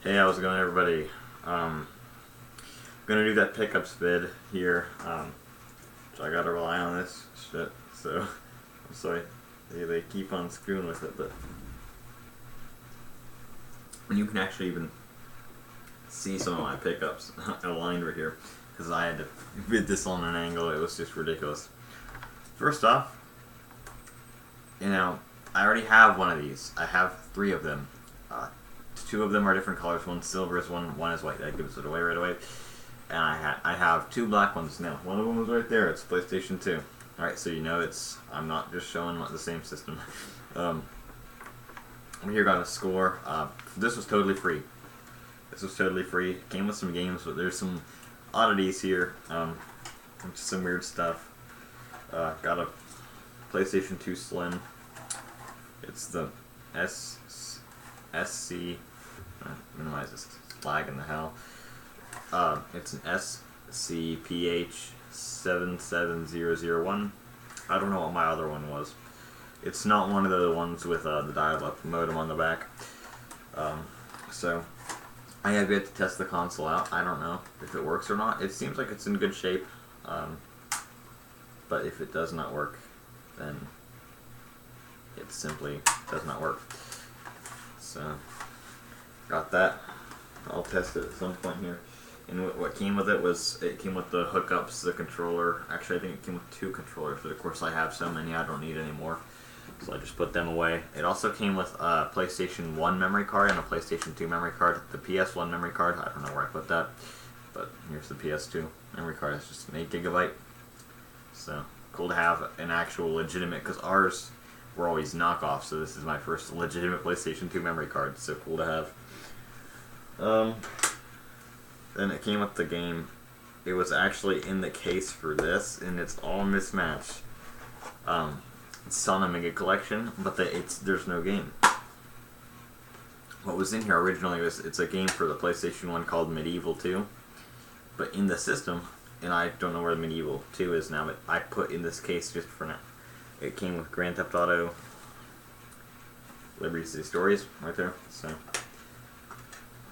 Hey, how's it going, everybody? I'm gonna do that pickups vid here. So I gotta rely on this shit. So I'm sorry they keep on screwing with it, but and you can actually even see some of my pickups aligned right here because I had to vid this on an angle. It was just ridiculous. First off, I already have one of these. I have three of them. Two of them are different colors. One's silver, one is white. That gives it away right away. And I have two black ones now. One of them was right there. It's PlayStation 2. Alright, so I'm not just showing the same system. We here got a score. This was totally free. Came with some games, but there's some oddities here. Some weird stuff. Got a PlayStation 2 Slim. It's the SC. Minimize this flag in the hell. It's an SCPH77001. I don't know what my other one was. It's not one of the ones with the dial-up modem on the back. So I have yet to test the console out. I don't know if it works or not. It seems like it's in good shape. But if it does not work, then it simply does not work. So got that. I'll test it at some point here. And what came with it came with the hookups, the controller. Actually, I think it came with two controllers, but of course I have so many I don't need anymore. So I just put them away. It also came with a PlayStation 1 memory card and a PlayStation 2 memory card. The PS1 memory card, I don't know where I put that, but here's the PS2 memory card. It's just an 8 gigabyte. So cool to have an actual legitimate, because ours were always knockoffs, so this is my first legitimate PlayStation 2 memory card. So cool to have. Then it came with the game. It was actually in the case for this, and it's all mismatched. It's on a Mega Collection, but there's no game. What was in here originally it's a game for the PlayStation 1 called Medieval 2, but in the system, and I don't know where Medieval 2 is now, but I put in this case just for now. It came with Grand Theft Auto, Liberty City Stories right there. So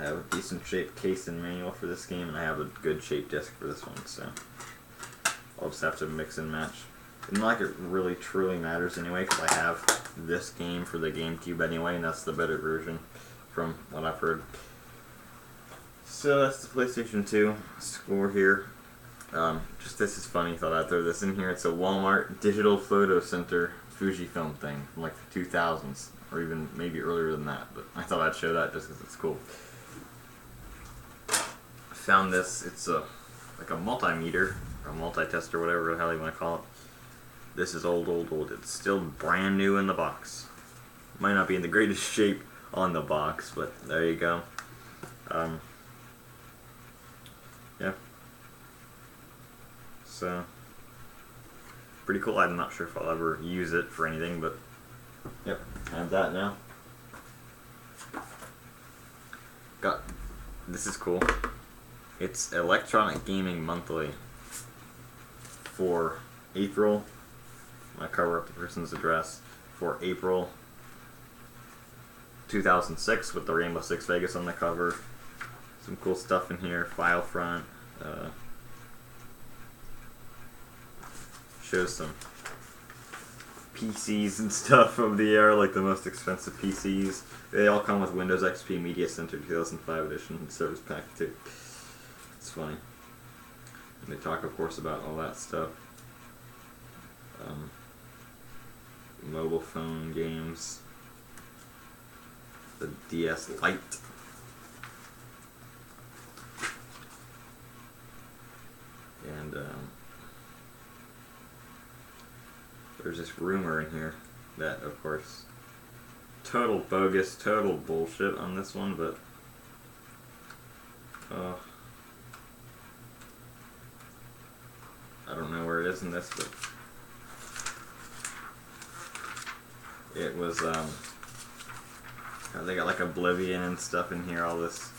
I have a decent shaped case and manual for this game, and I have a good shaped disc for this one. So I'll just have to mix and match. And like it really truly matters anyway, because I have this game for the GameCube anyway, and that's the better version from what I've heard. So that's the PlayStation 2 score here. Just this is funny, thought I'd throw this in here. It's a Walmart Digital Photo Center Fujifilm thing from like the 2000s, or even maybe earlier than that, but I thought I'd show that just because it's cool. I found this, it's like a multimeter, or a multi-tester, whatever the hell you want to call it. This is old. It's still brand new in the box. Might not be in the greatest shape on the box, but there you go. Yeah. So, pretty cool. I'm not sure if I'll ever use it for anything, but yep, I have that now. This is cool. It's Electronic Gaming Monthly for April. I cover up the person's address for April 2006 with the Rainbow Six Vegas on the cover. Some cool stuff in here. File front. Shows some PCs and stuff from the era, like the most expensive PCs. They all come with Windows XP Media Center 2005 edition and Service Pack 2. It's funny. And they talk, of course, about all that stuff. Mobile phone games. The DS Lite. And there's this rumor in here that, of course, total bogus, total bullshit on this one, but I don't know where it is in this, but it was they got like Oblivion and stuff in here, all this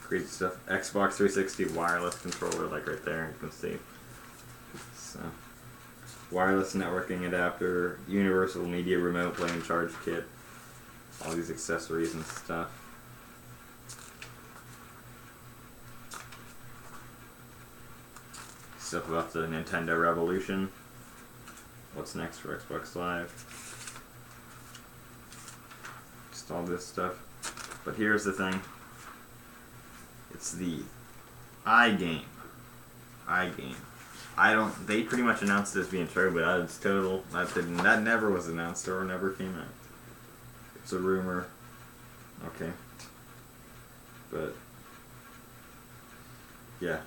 crazy stuff. Xbox 360 wireless controller, like right there, you can see. So, wireless networking adapter, universal media remote play and charge kit, all these accessories and stuff. stuff about the Nintendo Revolution. What's next for Xbox Live? Just all this stuff. But here's the thing. It's the iGame. They pretty much announced it as being true, but it's total. That never was announced or never came out. It's a rumor. Okay. But, yeah.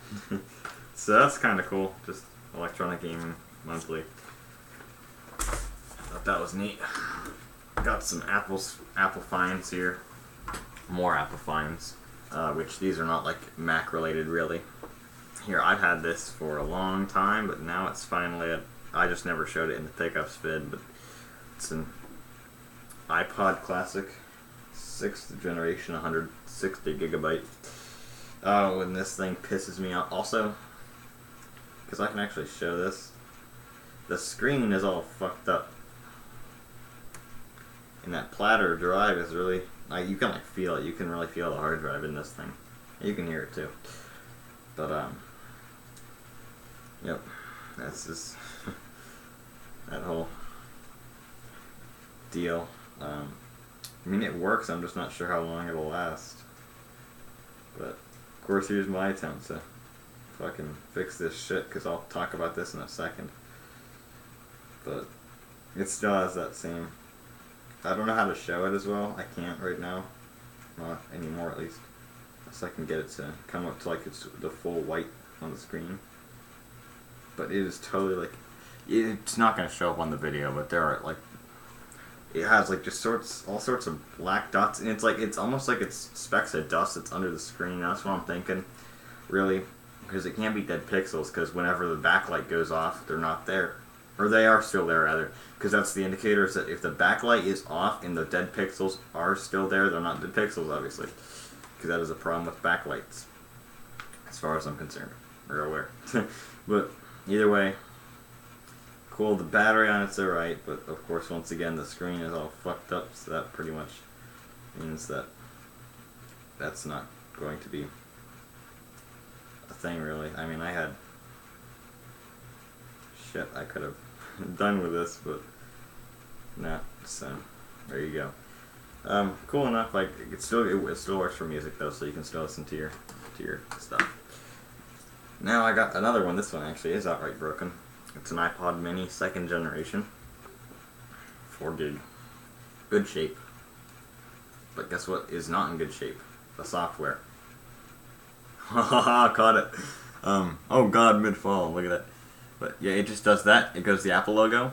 So that's kind of cool. Just electronic gaming monthly. Thought that was neat. Got some Apple finds here. More Apple finds. Which these are not like Mac related really. Here, I've had this for a long time, but now it's finally I just never showed it in the pickups vid, but it's an iPod Classic, 6th generation, 160 gigabyte. Oh, and this thing pisses me off. Also, because I can actually show this, the screen is all fucked up. And that platter drive is really, like, you can like feel it. You can really feel the hard drive in this thing. You can hear it too. But, yep, that's just that whole deal. I mean, it works, I'm just not sure how long it'll last. But, of course, here's my attempt to fucking fix this shit, because I'll talk about this in a second. But, it still has that same, I don't know how to show it as well. I can't right now. Not anymore, at least. So I can get it to come up to like it's the full white on the screen. But it is totally like, it's not going to show up on the video, but there are like, it has like just all sorts of black dots, and it's almost like it's specks of dust that's under the screen. That's what I'm thinking, really, because it can't be dead pixels, because whenever the backlight goes off, they're not there. Or they are still there, rather, because that's the indicator, is that if the backlight is off and the dead pixels are still there, they're not dead pixels, obviously. Because that is a problem with backlights, as far as I'm concerned, or aware. But either way, cool. The battery on it's alright, but of course, once again, the screen is all fucked up, so that pretty much means that that's not going to be a thing, really. I mean, I had shit I could have done with this, but nah. So there you go. Cool enough. Like it still works for music though, so you can still listen to your stuff. Now I got another one. This one actually is outright broken. It's an iPod Mini 2nd generation, 4 gig, good shape. But guess what is not in good shape? The software. Haha, caught it. Oh god, mid-fall. Look at that. But yeah, it just does that. It goes the Apple logo.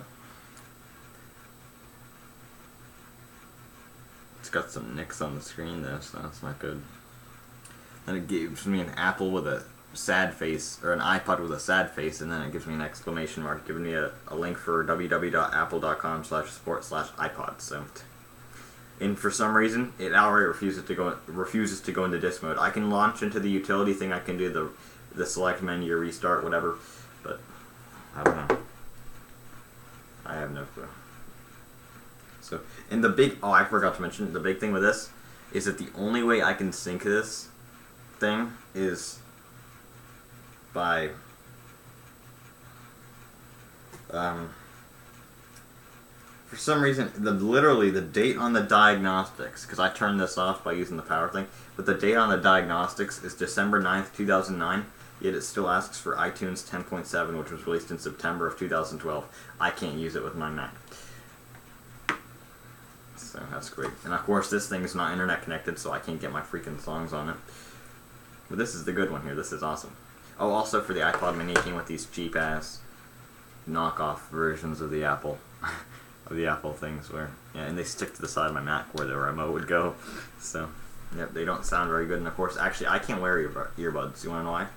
It's got some nicks on the screen though, so that's not good. Then it gives me an Apple with a sad face, or an iPod with a sad face, and then it gives me an exclamation mark, giving me a link for www.apple.com/support/iPod. So, and for some reason, it outright refuses to go into disk mode. I can launch into the utility thing. I can do the select menu, restart, whatever, but I don't know. I have no clue. So, and I forgot to mention, the big thing with this is that the only way I can sync this thing is by for some reason, literally the date on the diagnostics, because I turned this off by using the power thing, but the date on the diagnostics is December 9th, 2009, yet it still asks for iTunes 10.7, which was released in September of 2012. I can't use it with my Mac. So that's great. And of course, this thing is not internet connected, so I can't get my freaking songs on it. But this is the good one here. This is awesome. Oh, also for the iPod Mini, it came with these cheap-ass knockoff versions of the Apple things, where, yeah, and they stick to the side of my Mac where the remote would go. So, yep, they don't sound very good. And of course, actually, I can't wear earbuds. You want to know why?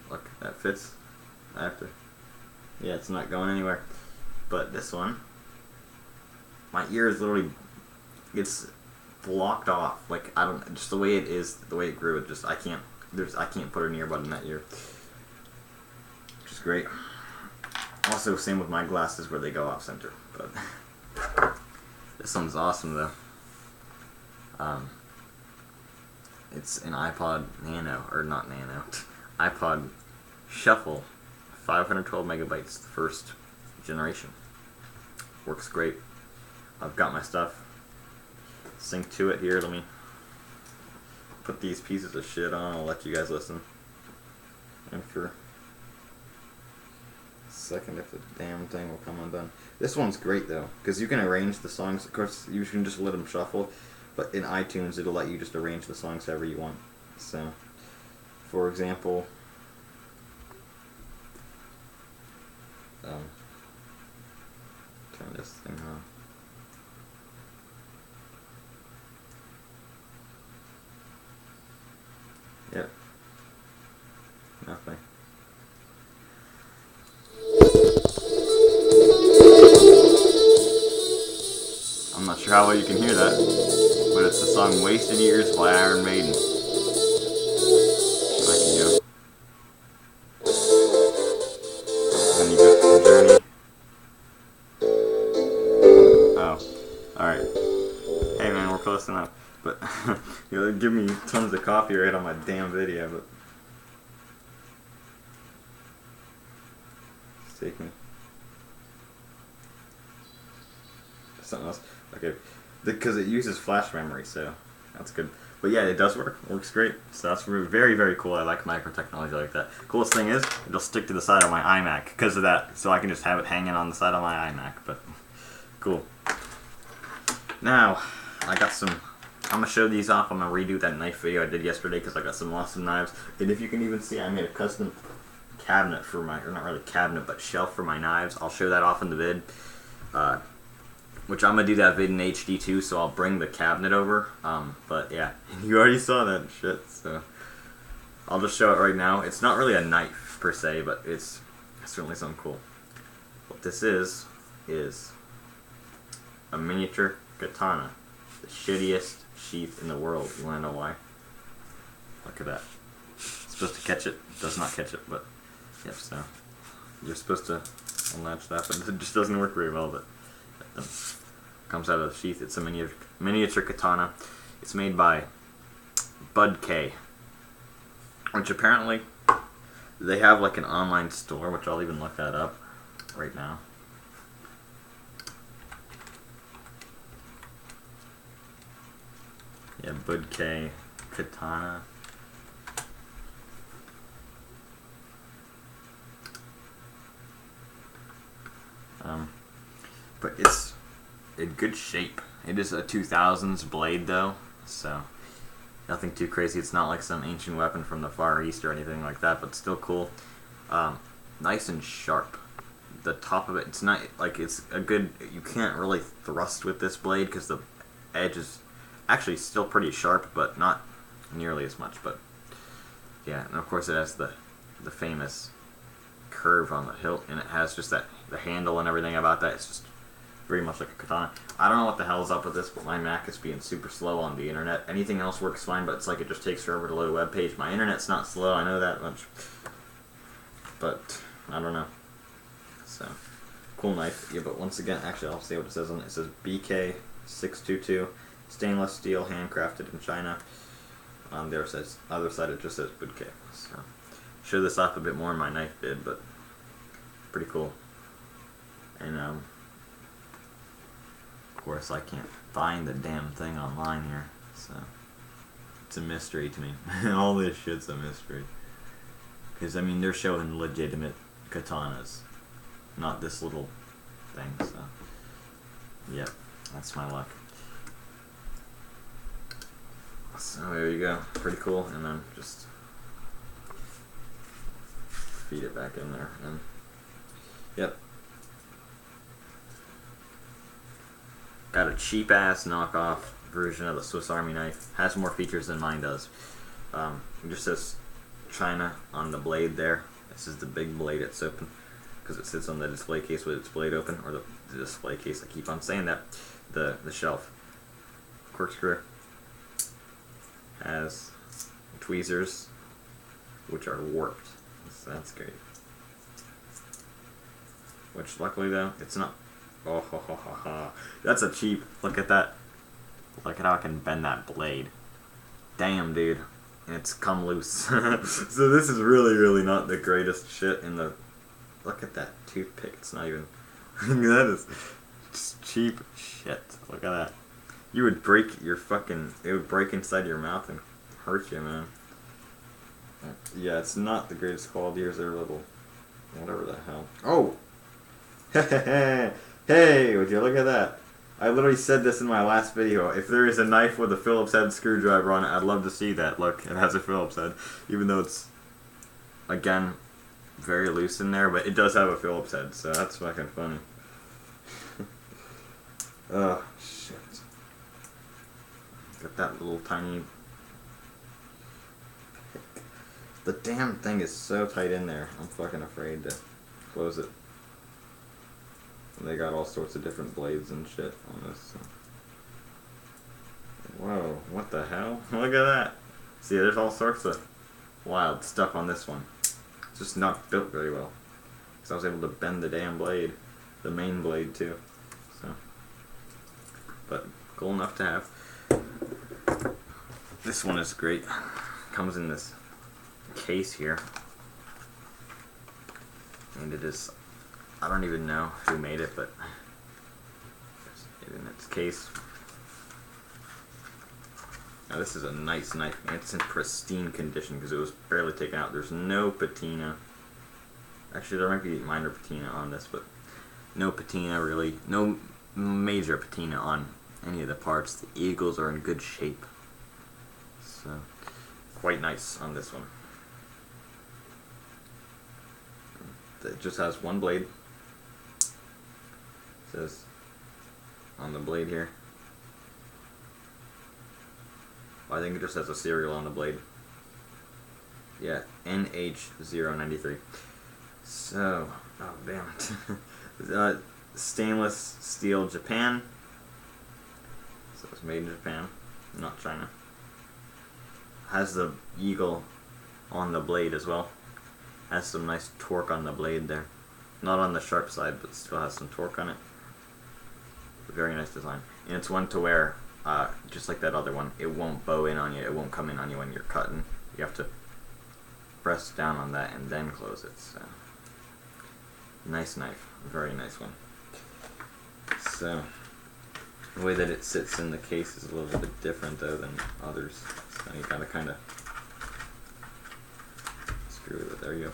Look, that fits. I have to. Yeah, it's not going anywhere. But this one, my ear is literally, it's blocked off. Like, I don't, just the way it is, the way it grew, it just, I can't put an earbud in that ear. Which is great. Also, same with my glasses where they go off center. But this one's awesome though. It's an iPod Nano, or not Nano, iPod Shuffle 512 megabytes, the first generation. Works great. I've got my stuff synced to it here. Let me put these pieces of shit on. I'll let you guys listen. And for a second, if the damn thing will come undone. This one's great though, because you can arrange the songs. Of course, you can just let them shuffle, but in iTunes, it'll let you just arrange the songs however you want. So, for example, turn this thing on. Yep. Nothing. I'm not sure how well you can hear that, but it's the song Wasted Years by Iron Maiden. I can go. Then you go to Journey. Oh. Alright. Hey man, we're close enough. But you'll give me tons of copyright on my damn video, but just take me. Something else. Okay. Because it uses flash memory, so that's good. But yeah, it does work. Works great. So that's very, very cool. I like micro technology like that. Coolest thing is, it'll stick to the side of my iMac because of that. So I can just have it hanging on the side of my iMac. But cool. Now, I got some... I'm going to show these off. I'm going to redo that knife video I did yesterday because I got some awesome knives. And if you can even see, I made a custom cabinet for my... Or not really cabinet, but shelf for my knives. I'll show that off in the vid. Which I'm going to do that vid in HD too, so I'll bring the cabinet over. But yeah, you already saw that shit, so I'll just show it right now. It's not really a knife per se, but it's certainly something cool. What this is a miniature katana. The shittiest sheath in the world. You want to know why? Look at that. It's supposed to catch it. It does not catch it, but yep, so you're supposed to unlatch that, but it just doesn't work very well, but comes out of the sheath. It's a miniature katana. It's made by Bud K, which apparently they have like an online store, which I'll even look that up right now. Yeah, Bud K katana. But it's in good shape. It is a 2000s blade though, so nothing too crazy. It's not like some ancient weapon from the Far East or anything like that, but still cool. Nice and sharp. The top of it, it's not like it's a good. You can't really thrust with this blade because the edge is actually still pretty sharp, but not nearly as much. But yeah, and of course it has the famous curve on the hilt, and it has just that the handle and everything about that. It's just very much like a katana. I don't know what the hell's up with this, but my Mac is being super slow on the internet. Anything else works fine, but it's like it just takes forever to load a web page. My internet's not slow, I know that much. But I don't know. So cool knife. Yeah, but once again, actually I'll say what it says on it. It says BK622, stainless steel, handcrafted in China. On the other side it just says Bud K. So show this off a bit more in my knife vid, but pretty cool. And of course I can't find the damn thing online here, so it's a mystery to me. All this shit's a mystery. Because I mean they're showing legitimate katanas, not this little thing, so yep, that's my luck. So there you go, pretty cool. And then just feed it back in there, and yep. Got a cheap ass knockoff version of the Swiss Army knife. Has more features than mine does. It just says China on the blade there. This is the big blade. It's open because it sits on the display case with its blade open, or the display case. I keep on saying that. The shelf. Corkscrew has tweezers, which are warped. So that's great. Which luckily though, it's not. Oh, ho, ho, ho, ho. That's a cheap. Look at that. Look at how I can bend that blade. Damn, dude. It's come loose. So this is really, really not the greatest shit in the look at that toothpick. It's not even. That is just cheap shit. Look at that. You would break your fucking. It would break inside your mouth and hurt you, man. Yeah, it's not the greatest quality. Here's their little. Whatever the hell. Oh! Hey, would you look at that? I literally said this in my last video. If there is a knife with a Phillips head screwdriver on it, I'd love to see that. Look, it has a Phillips head. Even though it's, again, very loose in there, but it does have a Phillips head, so that's fucking funny. Oh, shit. Got that little tiny... The damn thing is so tight in there. I'm fucking afraid to close it. And they got all sorts of different blades and shit on this. So. Whoa, what the hell? Look at that. See, there's all sorts of wild stuff on this one. It's just not built very well. Because I was able to bend the damn blade. The main blade, too. So. But cool enough to have. This one is great. Comes in this case here. And it is... I don't even know who made it, but in its case. Now this is a nice knife. It's in pristine condition because it was barely taken out. There's no patina. Actually, there might be minor patina on this, but no patina really. No major patina on any of the parts. The eagles are in good shape. So, quite nice on this one. It just has one blade. Says on the blade here. Well, I think it just has a serial on the blade. Yeah, NH093. So, oh damn it. Stainless steel Japan. So it's made in Japan, not China. Has the eagle on the blade as well. Has some nice torque on the blade there. Not on the sharp side, but still has some torque on it. Very nice design. And it's one to wear, just like that other one. It won't bow in on you. It won't come in on you when you're cutting. You have to press down on that and then close it. So, nice knife. Very nice one. So, the way that it sits in the case is a little bit different, though, than others. So you gotta kind of screw it. There you go.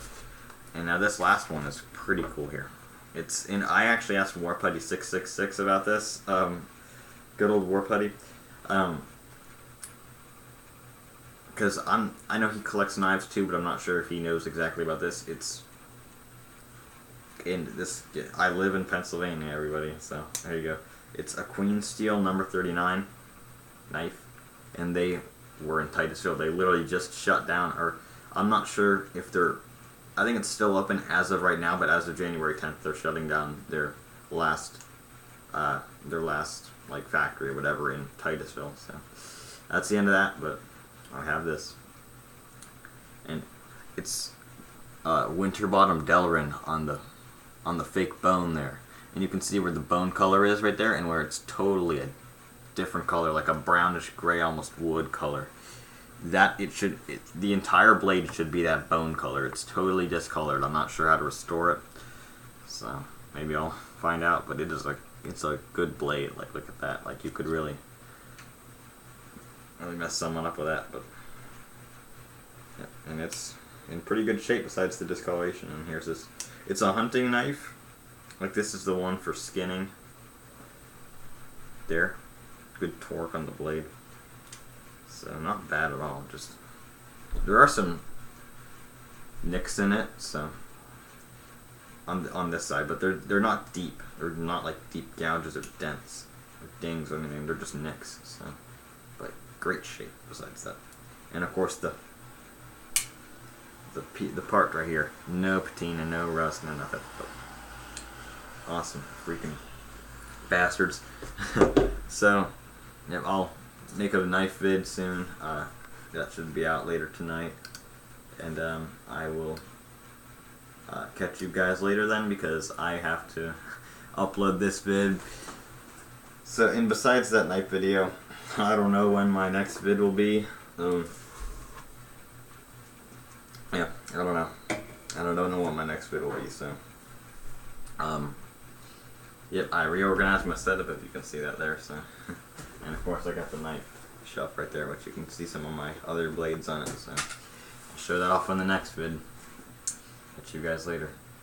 And now this last one is pretty cool here. It's in. I actually asked WarPutty666 about this. Good old WarPutty. Because I know he collects knives too, but I'm not sure if he knows exactly about this. It's in this. I live in Pennsylvania, everybody. So there you go. It's a Queen Steel number 39 knife, and they were in Titusville. They literally just shut down, or I'm not sure if they're. I think it's still open as of right now, but as of January 10th, they're shutting down their last like factory or whatever in Titusville. So that's the end of that. But I have this, and it's Winterbottom Delrin on the fake bone there, and you can see where the bone color is right there, and where it's totally a different color, like a brownish gray, almost wood color. That the entire blade should be that bone color. It's totally discolored. I'm not sure how to restore it, so maybe I'll find out. But it's a good blade. Like, look at that. Like, you could really mess someone up with that. But yeah, and it's in pretty good shape besides the discoloration. And here's this. It's a hunting knife. Like, this is the one for skinning. There, good torque on the blade. So not bad at all. Just there are some nicks in it, so on this side, but they're not deep. They're not like deep gouges or dents or dings or anything. They're just nicks. So, but great shape besides that. And of course the part right here, no patina, no rust, no nothing. But awesome, freaking bastards. So yeah, I'll make a knife vid soon. That should be out later tonight, and I will catch you guys later then, because I have to upload this vid. So, and besides that knife video, I don't know when my next vid will be. Yeah, I don't know. I don't know what my next vid will be. So Yep, I reorganized my setup, if you can see that there. So, and of course I got the knife shelf right there, which you can see some of my other blades on it. So, I'll show that off in the next vid. Catch you guys later.